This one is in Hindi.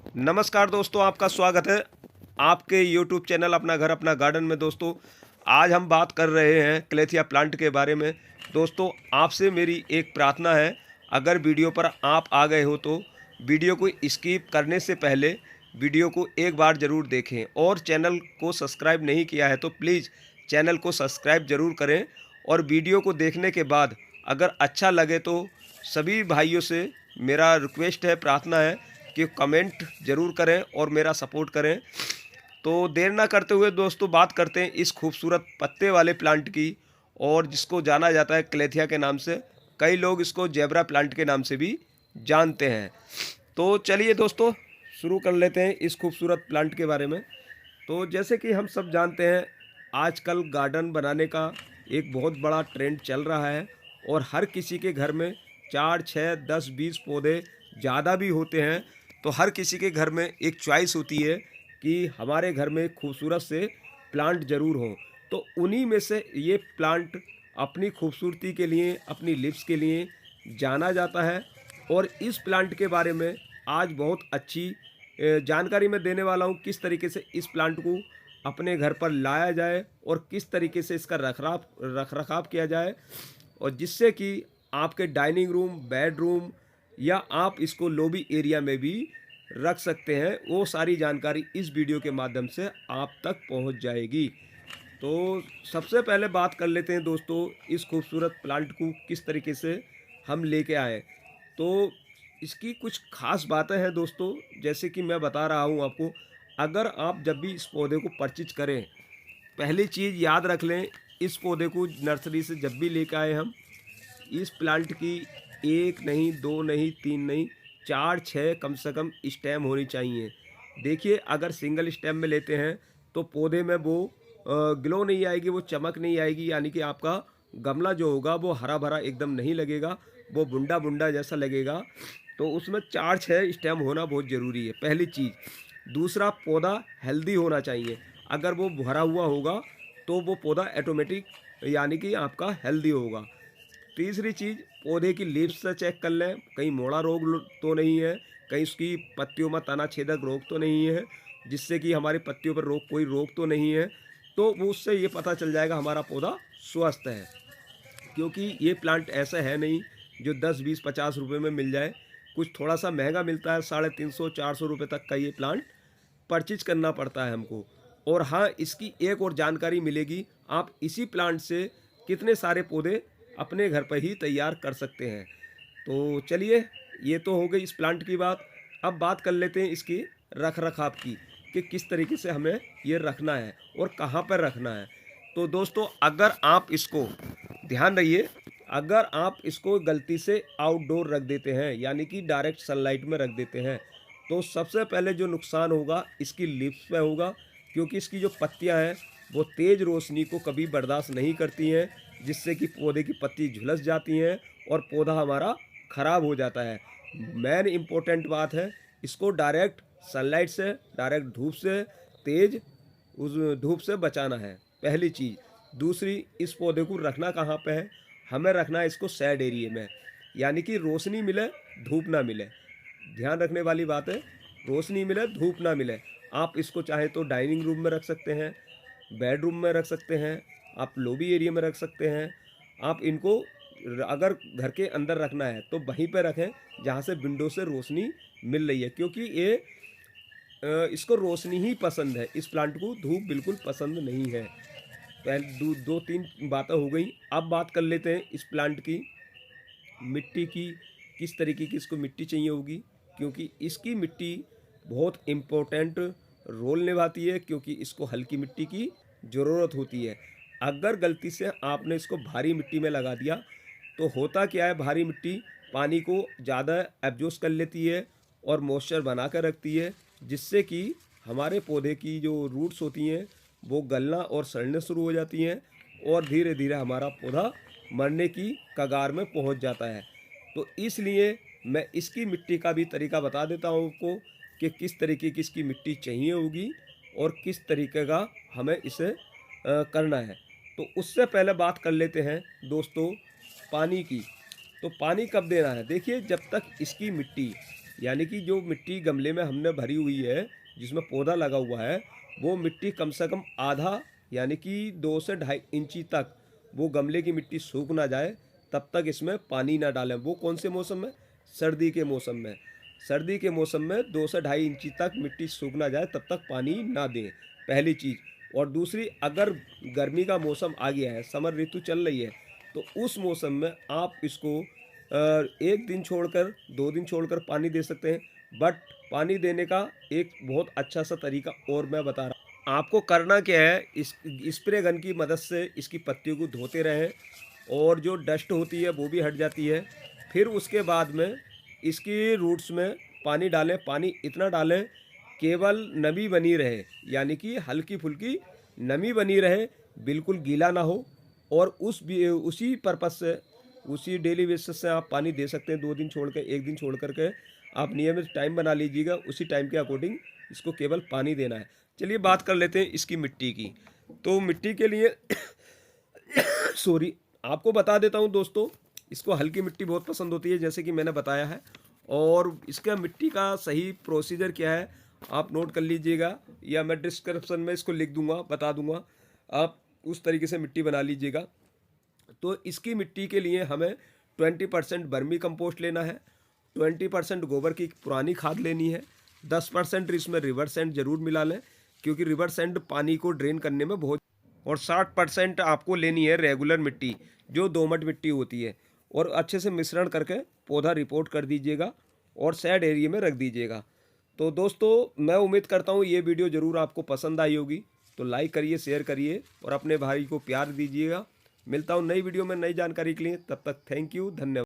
नमस्कार दोस्तों, आपका स्वागत है आपके YouTube चैनल अपना घर अपना गार्डन में। दोस्तों, आज हम बात कर रहे हैं क्लेथिया प्लांट के बारे में। दोस्तों, आपसे मेरी एक प्रार्थना है, अगर वीडियो पर आप आ गए हो तो वीडियो को स्किप करने से पहले वीडियो को एक बार ज़रूर देखें, और चैनल को सब्सक्राइब नहीं किया है तो प्लीज़ चैनल को सब्सक्राइब ज़रूर करें। और वीडियो को देखने के बाद अगर अच्छा लगे तो सभी भाइयों से मेरा रिक्वेस्ट है, प्रार्थना है कि कमेंट ज़रूर करें और मेरा सपोर्ट करें। तो देर ना करते हुए दोस्तों, बात करते हैं इस खूबसूरत पत्ते वाले प्लांट की, और जिसको जाना जाता है क्लेथिया के नाम से। कई लोग इसको जेब्रा प्लांट के नाम से भी जानते हैं। तो चलिए दोस्तों, शुरू कर लेते हैं इस खूबसूरत प्लांट के बारे में। तो जैसे कि हम सब जानते हैं, आजकल गार्डन बनाने का एक बहुत बड़ा ट्रेंड चल रहा है, और हर किसी के घर में 4, 6, 10, 20 पौधे ज़्यादा भी होते हैं। तो हर किसी के घर में एक चॉइस होती है कि हमारे घर में खूबसूरत से प्लांट ज़रूर हों। तो उन्हीं में से ये प्लांट अपनी खूबसूरती के लिए, अपनी लिप्स के लिए जाना जाता है। और इस प्लांट के बारे में आज बहुत अच्छी जानकारी मैं देने वाला हूँ, किस तरीके से इस प्लांट को अपने घर पर लाया जाए और किस तरीके से इसका रख रखाव किया जाए, और जिससे कि आपके डाइनिंग रूम, बेडरूम, या आप इसको लॉबी एरिया में भी रख सकते हैं। वो सारी जानकारी इस वीडियो के माध्यम से आप तक पहुंच जाएगी। तो सबसे पहले बात कर लेते हैं दोस्तों, इस खूबसूरत प्लांट को किस तरीके से हम लेके आए। तो इसकी कुछ खास बातें हैं दोस्तों, जैसे कि मैं बता रहा हूं आपको। अगर आप जब भी इस पौधे को परचेज करें, पहली चीज़ याद रख लें, इस पौधे को नर्सरी से जब भी लेकर आए हम, इस प्लांट की एक नहीं, दो नहीं, तीन नहीं, 4, 6 कम से कम स्टेम होनी चाहिए। देखिए, अगर सिंगल स्टेम में लेते हैं तो पौधे में वो ग्लो नहीं आएगी, वो चमक नहीं आएगी, यानी कि आपका गमला जो होगा वो हरा भरा एकदम नहीं लगेगा, वो बुंडा बुंडा जैसा लगेगा। तो उसमें 4, 6 स्टेम होना बहुत ज़रूरी है, पहली चीज़। दूसरा, पौधा हेल्दी होना चाहिए। अगर वो भरा हुआ होगा तो वो पौधा ऑटोमेटिक यानी कि आपका हेल्दी होगा। तीसरी चीज़, पौधे की लीव्स से चेक कर लें, कहीं मोड़ा रोग तो नहीं है, कहीं उसकी पत्तियों में तना छेदक रोग तो नहीं है, जिससे कि हमारी पत्तियों पर कोई रोग तो नहीं है। तो वो उससे ये पता चल जाएगा हमारा पौधा स्वस्थ है। क्योंकि ये प्लांट ऐसा है नहीं जो 10, 20, 50 रुपये में मिल जाए। कुछ थोड़ा सा महंगा मिलता है, 350, 400 रुपये तक का ये प्लांट परचेज करना पड़ता है हमको। और हाँ, इसकी एक और जानकारी मिलेगी, आप इसी प्लांट से कितने सारे पौधे अपने घर पर ही तैयार कर सकते हैं। तो चलिए, ये तो हो गई इस प्लांट की बात। अब बात कर लेते हैं इसकी रख रखाव की, कि किस तरीके से हमें ये रखना है और कहाँ पर रखना है। तो दोस्तों, अगर आप इसको, ध्यान रहिए, अगर आप इसको गलती से आउटडोर रख देते हैं, यानी कि डायरेक्ट सनलाइट में रख देते हैं, तो सबसे पहले जो नुकसान होगा इसकी लीव्स पे होगा। क्योंकि इसकी जो पत्तियां हैं वो तेज़ रोशनी को कभी बर्दाश्त नहीं करती हैं, जिससे कि पौधे की पत्ती झुलस जाती हैं और पौधा हमारा ख़राब हो जाता है। मेन इम्पोर्टेंट बात है, इसको डायरेक्ट सनलाइट से, डायरेक्ट धूप से, तेज़ उस धूप से बचाना है, पहली चीज़। दूसरी, इस पौधे को रखना कहाँ पे है, हमें रखना है इसको शेड एरिया में, यानी कि रोशनी मिले, धूप ना मिले। ध्यान रखने वाली बात है, रोशनी मिले, धूप ना मिले। आप इसको चाहे तो डाइनिंग रूम में रख सकते हैं, बेडरूम में रख सकते हैं, आप लॉबी एरिया में रख सकते हैं। आप इनको अगर घर के अंदर रखना है तो वहीं पर रखें जहाँ से विंडो से रोशनी मिल रही है, क्योंकि ये इसको रोशनी ही पसंद है, इस प्लांट को धूप बिल्कुल पसंद नहीं है। पहले दो तीन बातें हो गई। अब बात कर लेते हैं इस प्लांट की मिट्टी की, किस तरीके की इसको मिट्टी चाहिए होगी। क्योंकि इसकी मिट्टी बहुत इम्पोर्टेंट रोल निभाती है, क्योंकि इसको हल्की मिट्टी की ज़रूरत होती है। अगर गलती से आपने इसको भारी मिट्टी में लगा दिया तो होता क्या है, भारी मिट्टी पानी को ज़्यादा एब्जॉर्ब कर लेती है और मॉइस्चर बना कर रखती है, जिससे कि हमारे पौधे की जो रूट्स होती हैं वो गलना और सड़ने शुरू हो जाती हैं, और धीरे धीरे हमारा पौधा मरने की कगार में पहुंच जाता है। तो इसलिए मैं इसकी मिट्टी का भी तरीका बता देता हूं आपको, कि किस तरीके की इसकी मिट्टी चाहिए होगी और किस तरीके का हमें इसे करना है। तो उससे पहले बात कर लेते हैं दोस्तों पानी की। तो पानी कब देना है, देखिए, जब तक इसकी मिट्टी यानी कि जो मिट्टी गमले में हमने भरी हुई है, जिसमें पौधा लगा हुआ है, वो मिट्टी कम से कम आधा यानी कि 2 से 2.5 इंची तक वो गमले की मिट्टी सूख ना जाए, तब तक इसमें पानी ना डालें। वो कौन से मौसम में? सर्दी के मौसम में। सर्दी के मौसम में 2 से 2.5 इंची तक मिट्टी सूख ना जाए तब तक पानी ना दें, पहली चीज़। और दूसरी, अगर गर्मी का मौसम आ गया है, समर ऋतु चल रही है, तो उस मौसम में आप इसको 1 दिन छोड़कर 2 दिन छोड़कर पानी दे सकते हैं। बट पानी देने का एक बहुत अच्छा सा तरीका और मैं बता रहा हूँ। आपको करना क्या है, इस स्प्रे गन की मदद से इसकी पत्तियों को धोते रहें और जो डस्ट होती है वो भी हट जाती है। फिर उसके बाद में इसकी रूट्स में पानी डालें। पानी इतना डालें केवल नमी बनी रहे, यानी कि हल्की फुल्की नमी बनी रहे, बिल्कुल गीला ना हो। और उसी पर्पज़ से, उसी डेली बेसिस से आप पानी दे सकते हैं। 2 दिन छोड़ के, 1 दिन छोड़ करके आप नियमित टाइम बना लीजिएगा, उसी टाइम के अकॉर्डिंग इसको केवल पानी देना है। चलिए बात कर लेते हैं इसकी मिट्टी की। तो मिट्टी के लिए सॉरी, आपको बता देता हूं दोस्तों, इसको हल्की मिट्टी बहुत पसंद होती है, जैसे कि मैंने बताया है। और इसका मिट्टी का सही प्रोसीजर क्या है आप नोट कर लीजिएगा, या मैं डिस्क्रिप्शन में इसको लिख दूंगा, बता दूंगा। आप उस तरीके से मिट्टी बना लीजिएगा। तो इसकी मिट्टी के लिए हमें 20% वर्मी कंपोस्ट लेना है, 20% गोबर की पुरानी खाद लेनी है, 10% इसमें रिवर सैंड जरूर मिला लें, क्योंकि रिवर सैंड पानी को ड्रेन करने में बहुत। और 60% आपको लेनी है रेगुलर मिट्टी, जो दोमट मिट्टी होती है। और अच्छे से मिश्रण करके पौधा रिपोर्ट कर दीजिएगा और सैड एरिया में रख दीजिएगा। तो दोस्तों, मैं उम्मीद करता हूँ ये वीडियो ज़रूर आपको पसंद आई होगी। तो लाइक करिए, शेयर करिए और अपने भाई को प्यार दीजिएगा। मिलता हूँ नई वीडियो में नई जानकारी के लिए। तब तक थैंक यू, धन्यवाद।